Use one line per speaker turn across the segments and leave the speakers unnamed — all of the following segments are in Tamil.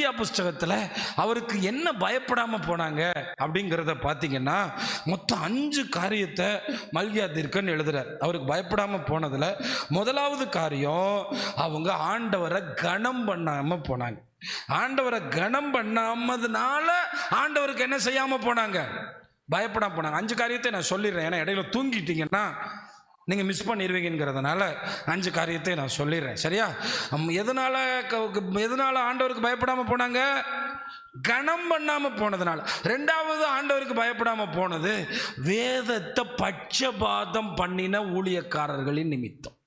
மல்கியா புஸ்தகத்தில் அவருக்கு என்ன பயப்படாமல் போனாங்க அப்படிங்கிறத பார்த்தீங்கன்னா மொத்தம் 5 காரியத்தை மல்கியா தீர்க்கன் எழுதுறார். அவருக்கு பயப்படாமல் போனதில் முதலாவது காரியம், அவங்க ஆண்டவரை கனம் பண்ணாமல் போனாங்க. ஆண்டவரை கனம் பண்ணாமதுனால ஆண்டவருக்கு என்ன செய்யாமல் போனாங்க? பயப்படாமல் போனாங்க. 5 காரியத்தை நான் சொல்லிடுறேன், ஏன்னா இடையில தூங்கிட்டீங்கன்னா நீங்கள் மிஸ் பண்ணிடுவீங்கிறதுனால 5 காரியத்தை நான் சொல்லிடுறேன், சரியா? எதனால ஆண்டவருக்கு பயப்படாமல் போனாங்க? கனம் பண்ணாமல் போனதுனால. 2வது ஆண்டவருக்கு பயப்படாமல் போனது வேதத்தை பட்சபாதம் பண்ணின ஊழியக்காரர்களின் நிமித்தம்.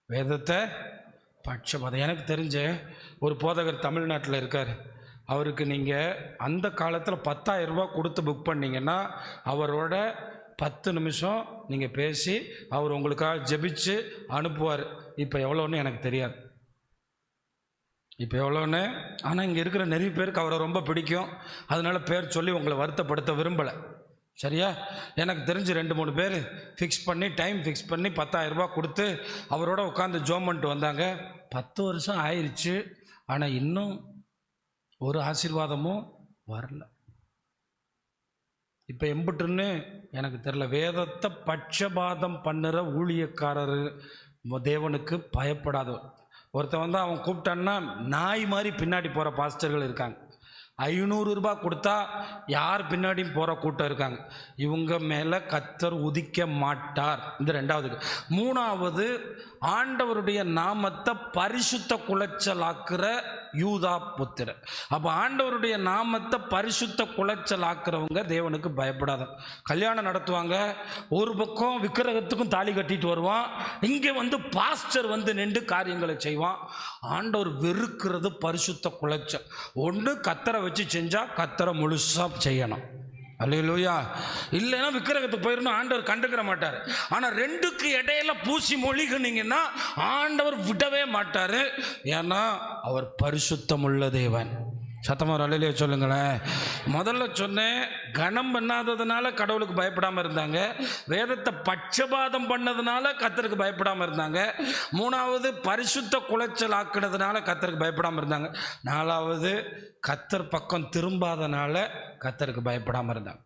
வேதத்தை பட்சபாதம். எனக்கு தெரிஞ்ச ஒரு போதகர் தமிழ்நாட்டில் இருக்கார். அவருக்கு நீங்கள் அந்த காலத்தில் 10,000 ரூபாய் கொடுத்து புக் பண்ணிங்கன்னா அவரோட 10 நிமிஷம் நீங்கள் பேசி அவர் உங்களுக்காக ஜெபிச்சு அனுப்புவார். இப்போ எவ்வளோன்னு எனக்கு தெரியாது, இப்போ எவ்வளோன்னு. ஆனால் இங்கே இருக்கிற நிறைய பேருக்கு அவரை ரொம்ப பிடிக்கும், அதனால பேர் சொல்லி உங்களை வருத்தப்படுத்த விரும்பலை, சரியா? எனக்கு தெரிஞ்சு 2-3 பேர் ஃபிக்ஸ் பண்ணி டைம் ஃபிக்ஸ் பண்ணி 10,000 ரூபாய் கொடுத்து அவரோட உட்காந்து ஜோம் பண்ணிட்டு வந்தாங்க. 10 வருஷம் ஆயிடுச்சு, ஆனால் இன்னும் ஒரு ஆசீர்வாதமும் வரல. இப்போ எம்புட்டுன்னு எனக்கு தெரியல. வேதத்தை பட்சபாதம் பண்ணுற ஊழியக்காரர் தேவனுக்கு பயப்படாதவர். ஒருத்தன் வந்து அவன் கூப்பிட்டான்னா நாய் மாதிரி பின்னாடி போகிற பாஸ்டர்கள் இருக்காங்க. 500 ரூபாய் கொடுத்தா யார் பின்னாடியும் போகிற கூட்டம் இருக்காங்க. இவங்க மேலே கர்த்தர் உதிக்க மாட்டார். இந்த 2வது. 3வது, ஆண்டவருடைய நாமத்தை பரிசுத்த குலைச்சலாக்குற யூதா புத்திரர். அப்போ ஆண்டவருடைய நாமத்தை பரிசுத்த குலைச்சலாக்குறவங்க தேவனுக்கு பயப்படாத. கல்யாணம் நடத்துவாங்க, ஒரு பக்கம் விக்கிரகத்துக்கும் தாலி கட்டிட்டு வருவான், இங்கே வந்து பாஸ்டர் வந்து நின்று காரியங்களை செய்வான். ஆண்டவர் வெறுக்கிறது பரிசுத்த குலைச்சல். ஒன்று கத்தரை வச்சு செஞ்சால் கத்தரை முழுசாக செய்யணும், அல்லேலூயா. இல்லைன்னா விக்கிரகத்துக்கு போயிடணும், ஆண்டவர் கண்டுக்கிற மாட்டார். ஆனால் 2க்கு இடையில பூசி மொழிகினீங்கன்னா ஆண்டவர் விடவே மாட்டார். ஏன்னா அவர் பரிசுத்தமுள்ள தேவன். சத்தமாக அல்லேலூயா சொல்லுங்களேன். முதல்ல சொன்னேன், கனம் பண்ணாததுனால கடவுளுக்கு பயப்படாமல் இருந்தாங்க. வேதத்தை பட்சபாதம் பண்ணதுனால கர்த்தருக்கு பயப்படாமல் இருந்தாங்க. 3வது, பரிசுத்த குலைச்சல் ஆக்கினதுனால கர்த்தருக்கு பயப்படாமல் இருந்தாங்க. 4வது, கர்த்தர் பக்கம் திரும்பாதனால கர்த்தருக்கு பயப்படாமல் இருந்தாங்க.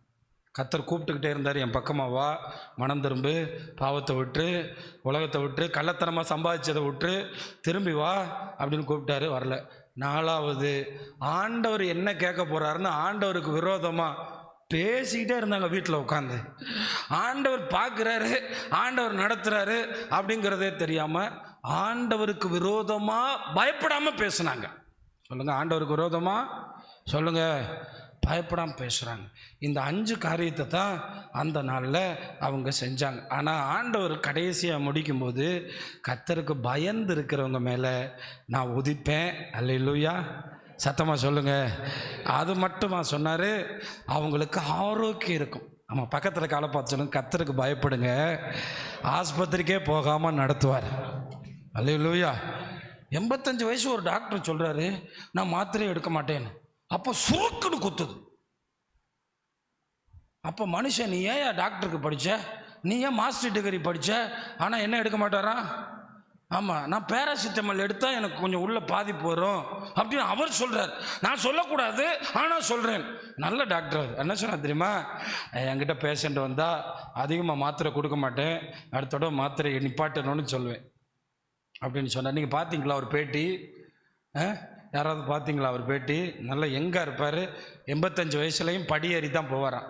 கர்த்தர் கூப்பிட்டுக்கிட்டே இருந்தார், என் பக்கமாக வா, மனம் திரும்பு, பாவத்தை விட்டு, உலகத்தை விட்டு, கள்ளத்தனமாக சம்பாதிச்சதை விட்டு திரும்பி வா அப்படின்னு கூப்பிட்டாரு, வரல. 4வது, ஆண்டவர் என்ன கேட்க போகிறாருன்னு ஆண்டவருக்கு விரோதமாக பேசிக்கிட்டே இருந்தாங்க வீட்டில் உட்காந்து. ஆண்டவர் பார்க்குறாரு, ஆண்டவர் நடத்துகிறாரு அப்படிங்கிறதே தெரியாமல் ஆண்டவருக்கு விரோதமாக பயப்படாமல் பேசுனாங்க. சொல்லுங்கள், ஆண்டவருக்கு விரோதமாக சொல்லுங்கள், பயப்படாமல் பேசுகிறாங்க. இந்த 5 காரியத்தை தான் அந்த நாளில் அவங்க செஞ்சாங்க. ஆனால் ஆண்டவர் கடைசியாக முடிக்கும்போது கர்த்தருக்கு பயந்து இருக்கிறவங்க மேலே நான் உதிப்பேன், அல்லேலூயா. சத்தமாக சொல்லுங்கள். அது மட்டுமா சொன்னார்? அவங்களுக்கு ஆரோக்கியம் இருக்கும். ஆமாம், பக்கத்தில் காலை பார்த்து சொல்லுங்க, கர்த்தருக்கு பயப்படுங்க, ஆஸ்பத்திரிக்கே போகாமல் நடத்துவார், அல்லேலூயா. 85 வயசு ஒரு டாக்டர் சொல்கிறாரு, நான் மாத்திரையே எடுக்க மாட்டேன்னு. அப்போ சுருக்குன்னு குத்துது. அப்போ மனுஷன், நீ ஏன் டாக்டருக்கு படித்த, நீ ஏன் மாஸ்டர் டிகிரி படித்த, ஆனால் என்ன எடுக்க மாட்டாரா? ஆமாம், நான் பேராசிட்டமால் எடுத்தால் எனக்கு கொஞ்சம் உள்ள பாதிப்பு வரும் அப்படின்னு அவர் சொல்கிறார். நான் சொல்லக்கூடாது, ஆனால் சொல்கிறேன். நல்ல டாக்டர் அவர். என்ன சொன்னால் தெரியுமா? என்கிட்ட பேஷண்ட் வந்தால் அதிகமாக மாத்திரை கொடுக்க மாட்டேன், அடுத்தோட மாத்திரை நிப்பாட்டணும்னு சொல்லுவேன் அப்படின்னு சொன்னார். நீங்கள் பார்த்தீங்களா அவர் பேட்டி? யாராவது பார்த்தீங்களா அவர் பேட்டி? நல்லா எங்கே இருப்பார். 85 வயசுலையும் படியேறி தான் போவாராம்.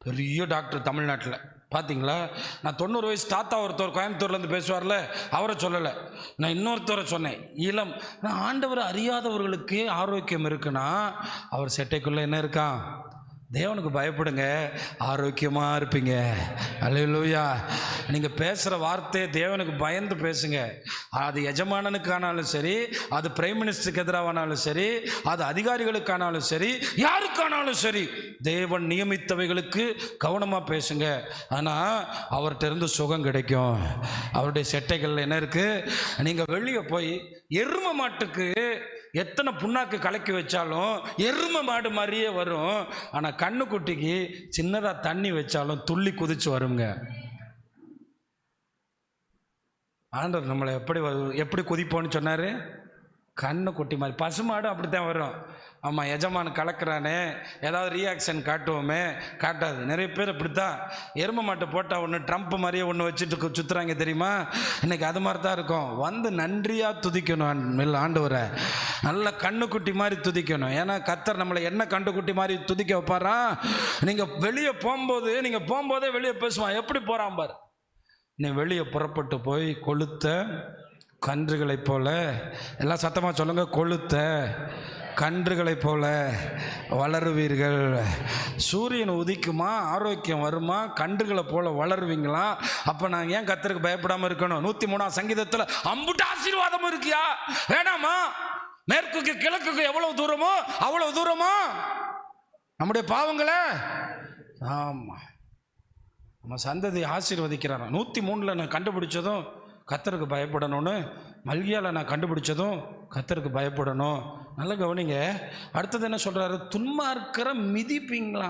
பெரிய டாக்டர் தமிழ்நாட்டில். பார்த்தீங்களா? நான் 90 வயசு தாத்தா ஒருத்தர் கோயம்புத்தூர்லேருந்து பேசுவார்ல, அவரை சொல்லலை, நான் இன்னொருத்தரை சொன்னேன். இளம். நான் ஆண்டவர் அறியாதவர்களுக்கு ஆரோக்கியம் இருக்குன்னா அவர் செட்டைக்குள்ளே என்ன இருக்கான்? தேவனுக்கு பயப்படுங்க, ஆரோக்கியமாக இருப்பீங்க, அல்லேலூயா. நீங்கள் பேசுகிற வார்த்தையை தேவனுக்கு பயந்து பேசுங்க. அது எஜமானனுக்கானாலும் சரி, அது பிரைம் மினிஸ்டருக்கு எதிரானாலும் சரி, அது அதிகாரிகளுக்கானாலும் சரி, யாருக்கானாலும் சரி, தேவன் நியமித்தவைகளுக்கு கவனமாக பேசுங்க. ஆனால் அவர்கிட்ட இருந்து சுகம் கிடைக்கும். அவருடைய செட்டைகளில் என்ன இருக்குது? நீங்கள் வெளியே போய் எரும மாட்டுக்கு எத்தனை புண்ணாக்கு கலக்கி வச்சாலும் எரும மாடு மாதிரியே வரும். ஆனால் கண்ணுக்குட்டிக்கு சின்னதாக தண்ணி வச்சாலும் துள்ளி குதிச்சு வருங்க. ஆண்டவர் நம்மளை எப்படி குதிப்போன்னு சொன்னார்? கண்ணு குட்டி மாதிரி. பசுமாடு அப்படித்தான் வரும். ஆமாம், எஜமான் கலக்கிறானே ஏதாவது ரியாக்ஷன் காட்டுவோமே, காட்டாது. நிறைய பேர் இப்படித்தான். எருமை மாட்டை போட்டால் ஒன்று ட்ரம்ப் மாதிரியே ஒன்று வச்சுட்டு சுற்றுறாங்க தெரியுமா? இன்றைக்கி அது மாதிரி தான் இருக்கும். வந்து நன்றியாக துதிக்கணும் ஆண்டவரை, நல்ல கண்ணுக்குட்டி மாதிரி துதிக்கணும். ஏன்னா கர்த்தர் நம்மளை என்ன கண்ணுக்குட்டி மாதிரி துதிக்க வைப்பாரா? நீங்கள் வெளியே போகும்போது, நீங்கள் போகும்போதே வெளியே பேசுவான், எப்படி போகிறான் பாரு. நீ வெளியே புறப்பட்டு போய் கொளுத்த கன்றுகளைப் போல, எல்லாம் சத்தமாக சொல்லுங்க, கொளுத்த கன்றுகளைப் போல வளருவீர்கள். சூரியன் உதிக்குமா, ஆரோக்கியம் வருமா, கன்றுகளை போல வளருவீங்களா? அப்போ நான் ஏன் கர்த்தருக்கு பயப்படாமல் இருக்கணும்? 103 சங்கீதத்தில் அம்புட்டு ஆசீர்வாதம் இருக்கியா? வேணாமா? மேற்குக்கு கிழக்குக்கு எவ்வளவு தூரமோ அவ்வளவு தூரமா நம்முடைய பாவங்களை. ஆமாம், நம்ம சந்ததி ஆசீர்வதிக்கிறான். 103 நான் கண்டுபிடிச்சதும் கர்த்தருக்கு பயப்படணும்னு, மல்கியாவில் நான் கண்டுபிடிச்சதும் கர்த்தருக்கு பயப்படணும். நல்ல கவனிங்க. அடுத்தது என்ன சொல்கிறாரு? துன்மார்க்கரை மிதிப்பீங்களா?